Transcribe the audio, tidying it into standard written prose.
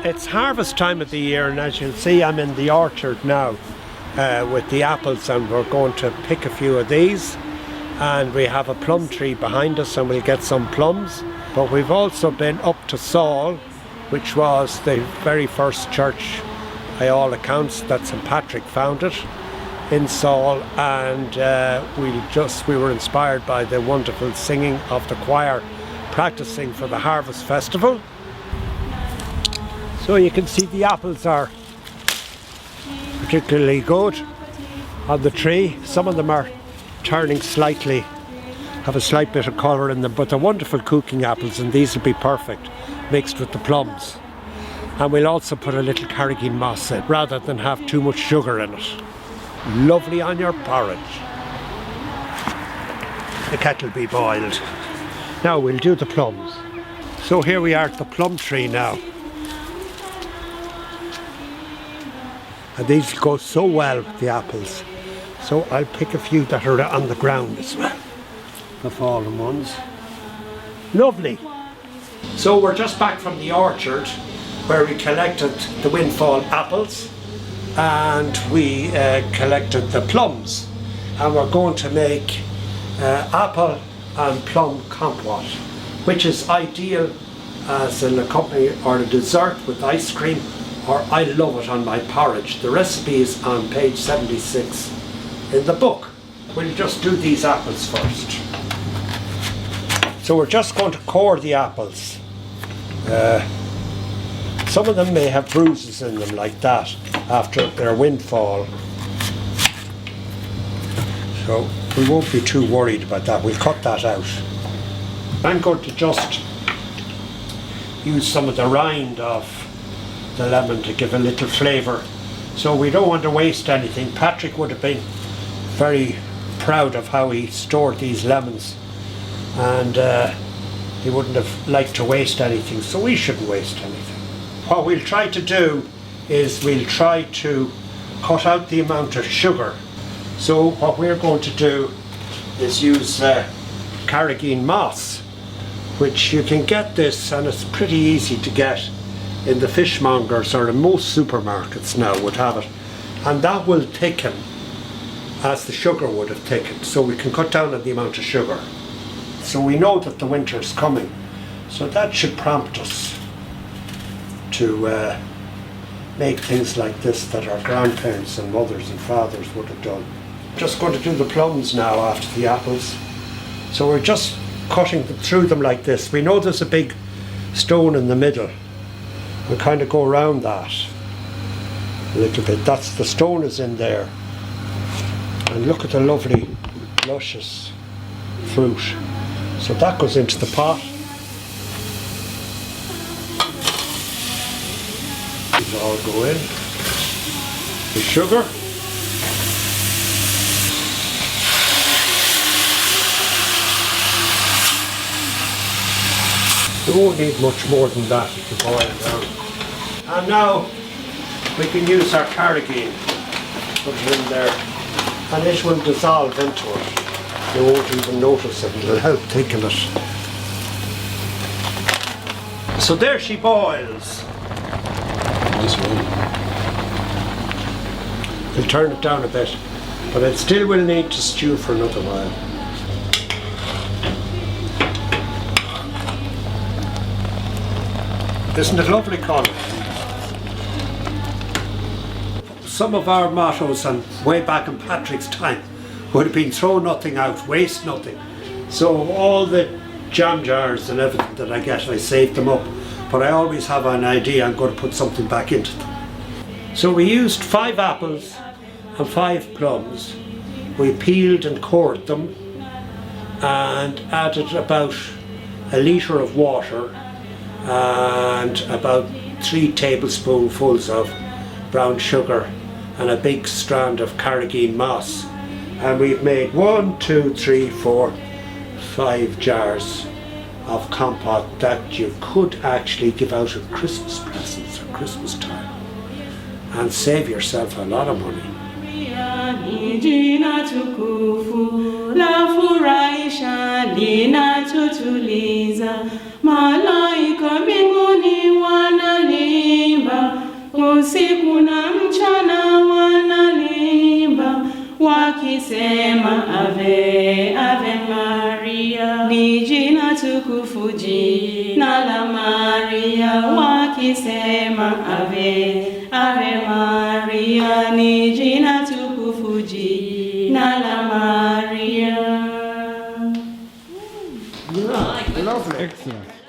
It's harvest time of the year, and as you'll see, I'm in the orchard now with the apples, and we're going to pick a few of these. And we have a plum tree behind us, and we'll get some plums. But we've also been up to Saul, which was the very first church, by all accounts, that St. Patrick founded in Saul, and we were inspired by the wonderful singing of the choir practicing for the Harvest Festival. So you can see the apples are particularly good on the tree. Some of them are turning slightly, have a slight bit of colour in them, but they're wonderful cooking apples, and these will be perfect mixed with the plums. And we'll also put a little carrageen moss in, rather than have too much sugar in it. Lovely on your porridge. The kettle be boiled. Now we'll do the plums. So here we are at the plum tree now. And these go so well with the apples. So I'll pick a few that are on the ground as well. The fallen ones. Lovely. So we're just back from the orchard where we collected the windfall apples, and we collected the plums, and we're going to make apple and plum compote, which is ideal as an accompaniment or a dessert with ice cream, or I love it on my porridge. The recipe is on page 76 in the book. We'll just do these apples first. So we're just going to core the apples. Some of them may have bruises in them like that after their windfall. So we won't be too worried about that. We'll cut that out. I'm going to just use some of the rind of the lemon to give a little flavour. So we don't want to waste anything. Patrick would have been very proud of how he stored these lemons, and he wouldn't have liked to waste anything, so we shouldn't waste anything. What we'll try to do is we'll try to cut out the amount of sugar. So what we're going to do is use carrageen moss, which you can get this, and it's pretty easy to get in the fishmongers, or in most supermarkets now would have it, and that will thicken as the sugar would have thickened, so we can cut down on the amount of sugar. So we know that the winter is coming, so that should prompt us to make things like this that our grandparents and mothers and fathers would have done. Just going to do the plums now after the apples. So we're just cutting through them like this. We know there's a big stone in the middle. We'll kind of go around that a little bit. That's the stone is in there. And look at the lovely, luscious fruit. So that goes into the pot. These all go in. The sugar. We won't need much more than that to boil it down. And now we can use our carrageen. Put it in there, and it will dissolve into it. You won't even notice it. It'll help thicken it. So there she boils. Nice one. We'll turn it down a bit, but it still will need to stew for another while. Isn't it lovely colour? Some of our mottos, and way back in Patrick's time, would have been throw nothing out, waste nothing. So all the jam jars and everything that I get, I save them up, but I always have an idea I'm going to put something back into them. So we used 5 apples and 5 plums. We peeled and cored them and added about a litre of water and about 3 tablespoonfuls of brown sugar and a big strand of carrageen moss. And we've made 1, 2, 3, 4, 5 jars of compote that you could actually give out at Christmas presents or Christmas time and save yourself a lot of money. ni jina tukufu, la furahisha, linatutuliza. Malaika mbinguni wanalimba, usiku na mchana wanalimba, wakisema Ave, Ave Maria. Ni jina tukufu, jina la Maria, wakisema Ave, Ave Maria. Ni jina tukufu, jina la Maria. Lovely. Excellent.